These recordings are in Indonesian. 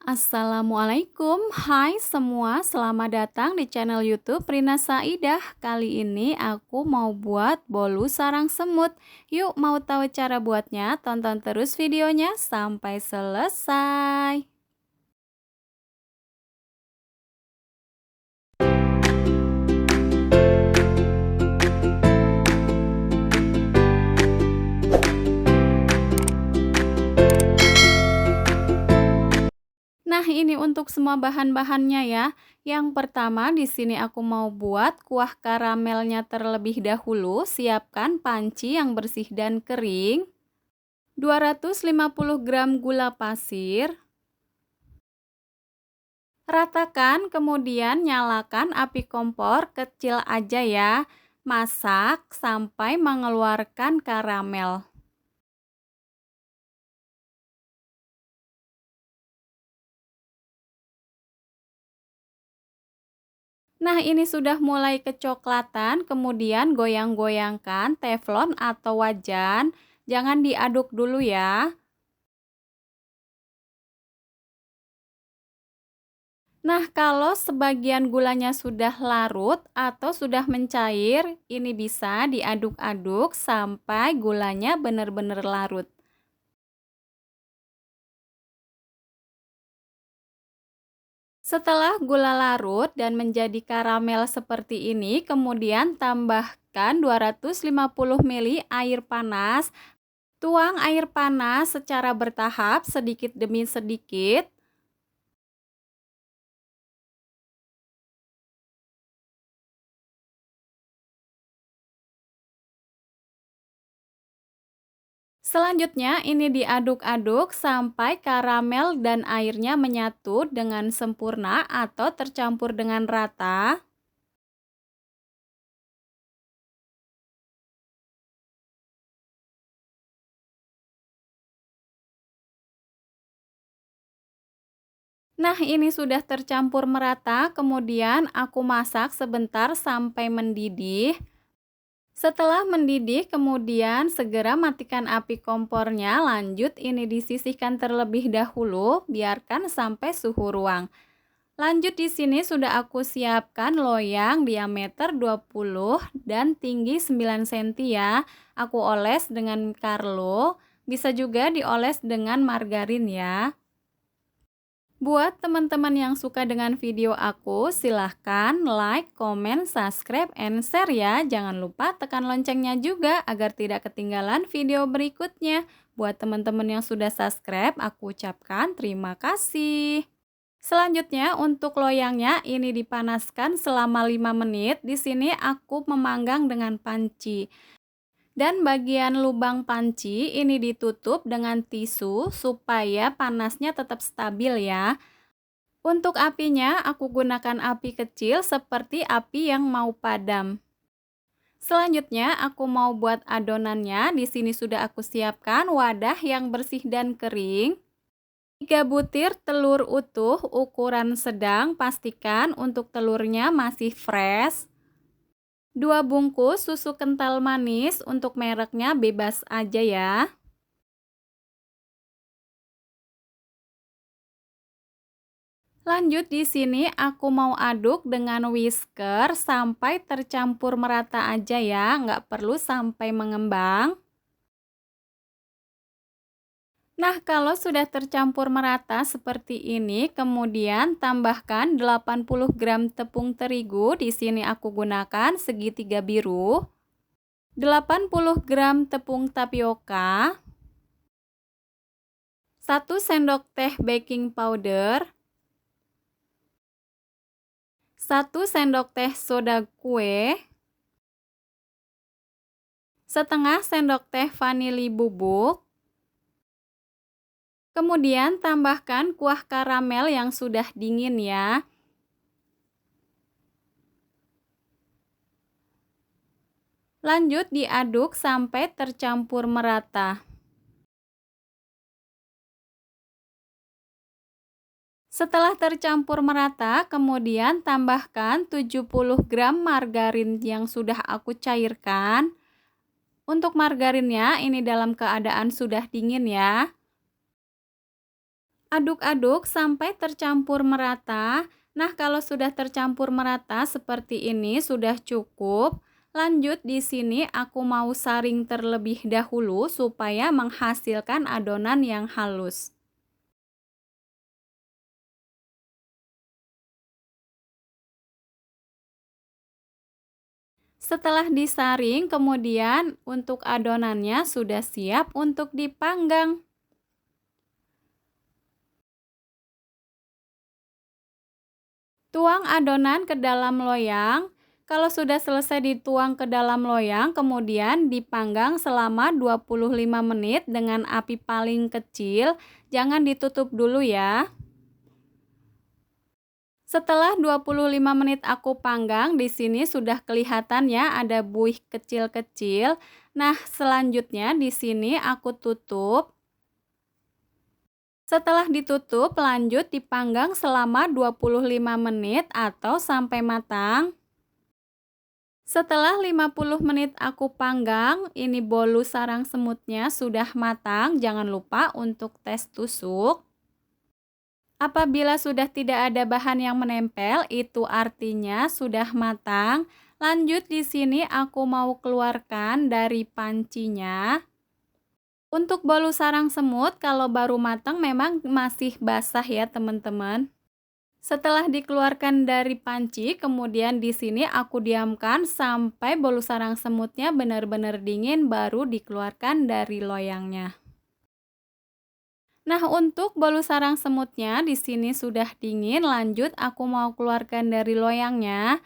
Assalamualaikum, hai semua, selamat datang di channel YouTube Rina Saidah. Kali ini aku mau buat bolu sarang semut. Yuk, mau tahu cara buatnya? Tonton terus videonya sampai selesai. Nah, ini untuk semua bahan-bahannya ya. Yang pertama di sini aku mau buat kuah karamelnya terlebih dahulu. Siapkan panci yang bersih dan kering. 250 gram gula pasir. Ratakan, kemudian nyalakan api kompor kecil aja ya. Masak sampai mengeluarkan karamel. Nah, ini sudah mulai kecoklatan, kemudian goyang-goyangkan teflon atau wajan. Jangan diaduk dulu ya. Nah, kalau sebagian gulanya sudah larut atau sudah mencair, ini bisa diaduk-aduk sampai gulanya benar-benar larut. Setelah gula larut dan menjadi karamel seperti ini, kemudian tambahkan 250 ml air panas. Tuang air panas secara bertahap sedikit demi sedikit. Selanjutnya ini diaduk-aduk sampai karamel dan airnya menyatu dengan sempurna atau tercampur dengan rata. Nah, ini sudah tercampur merata, kemudian aku masak sebentar sampai mendidih. Setelah mendidih, kemudian segera matikan api kompornya. Lanjut, ini disisihkan terlebih dahulu, biarkan sampai suhu ruang. Lanjut, di sini sudah aku siapkan loyang diameter 20 dan tinggi 9 cm ya. Aku oles dengan Carlo, bisa juga dioles dengan margarin ya. Buat teman-teman yang suka dengan video aku, silahkan like, comment, subscribe, and share ya. Jangan lupa tekan loncengnya juga agar tidak ketinggalan video berikutnya. Buat teman-teman yang sudah subscribe, aku ucapkan terima kasih. Selanjutnya untuk loyangnya ini dipanaskan selama 5 menit. Di sini aku memanggang dengan panci. Dan bagian lubang panci ini ditutup dengan tisu supaya panasnya tetap stabil ya. Untuk apinya, aku gunakan api kecil seperti api yang mau padam. Selanjutnya, aku mau buat adonannya. Di sini sudah aku siapkan wadah yang bersih dan kering. 3 butir telur utuh ukuran sedang, pastikan untuk telurnya masih fresh. 2 bungkus susu kental manis, untuk mereknya bebas aja ya. Lanjut, di sini aku mau aduk dengan whisker sampai tercampur merata aja ya, nggak perlu sampai mengembang. Nah, kalau sudah tercampur merata seperti ini, kemudian tambahkan 80 gram tepung terigu. Di sini aku gunakan segitiga biru. 80 gram tepung tapioka. 1 sendok teh baking powder. 1 sendok teh soda kue. Setengah sendok teh vanili bubuk. Kemudian tambahkan kuah karamel yang sudah dingin ya. Lanjut diaduk sampai tercampur merata. Setelah tercampur merata, kemudian tambahkan 70 gram margarin yang sudah aku cairkan. Untuk margarinnya ini dalam keadaan sudah dingin ya. Aduk-aduk sampai tercampur merata. Nah, kalau sudah tercampur merata seperti ini sudah cukup. Lanjut di sini aku mau saring terlebih dahulu supaya menghasilkan adonan yang halus. Setelah disaring, kemudian untuk adonannya sudah siap untuk dipanggang. Tuang adonan ke dalam loyang. Kalau sudah selesai dituang ke dalam loyang, kemudian dipanggang selama 25 menit dengan api paling kecil. Jangan ditutup dulu ya. Setelah 25 menit aku panggang, di sini sudah kelihatan ya ada buih kecil-kecil. Nah, selanjutnya di sini aku tutup. Setelah ditutup, lanjut dipanggang selama 25 menit atau sampai matang. Setelah 50 menit aku panggang, ini bolu sarang semutnya sudah matang. Jangan lupa untuk tes tusuk. Apabila sudah tidak ada bahan yang menempel, itu artinya sudah matang. Lanjut di sini aku mau keluarkan dari pancinya. Untuk bolu sarang semut, kalau baru matang memang masih basah ya teman-teman. Setelah dikeluarkan dari panci, kemudian di sini aku diamkan sampai bolu sarang semutnya benar-benar dingin baru dikeluarkan dari loyangnya. Nah, untuk bolu sarang semutnya di sini sudah dingin, lanjut aku mau keluarkan dari loyangnya.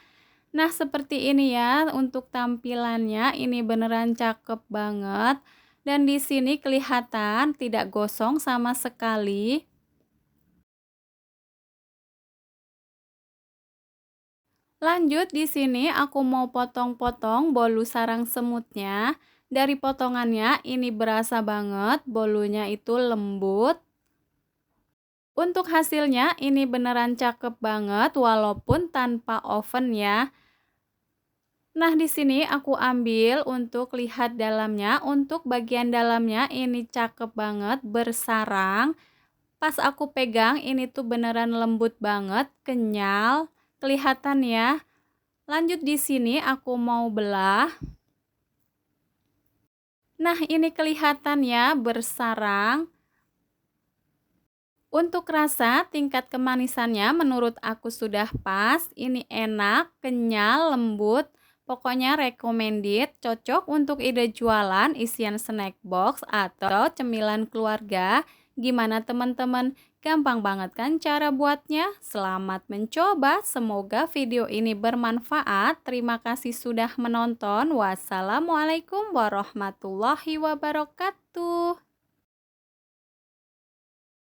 Nah, seperti ini ya untuk tampilannya, ini beneran cakep banget. Dan di sini kelihatan tidak gosong sama sekali. Lanjut di sini aku mau potong-potong bolu sarang semutnya. Dari potongannya ini berasa banget bolunya itu lembut. Untuk hasilnya ini beneran cakep banget walaupun tanpa oven ya. Nah, di sini aku ambil untuk lihat dalamnya. Untuk bagian dalamnya ini cakep banget, bersarang. Pas aku pegang ini tuh beneran lembut banget, kenyal. Kelihatan ya. Lanjut di sini aku mau belah. Nah, ini kelihatan ya, bersarang. Untuk rasa, tingkat kemanisannya menurut aku sudah pas. Ini enak, kenyal, lembut. Pokoknya recommended, cocok untuk ide jualan, isian snack box, atau cemilan keluarga. Gimana teman-teman? Gampang banget kan cara buatnya? Selamat mencoba, semoga video ini bermanfaat. Terima kasih sudah menonton. Wassalamualaikum warahmatullahi wabarakatuh.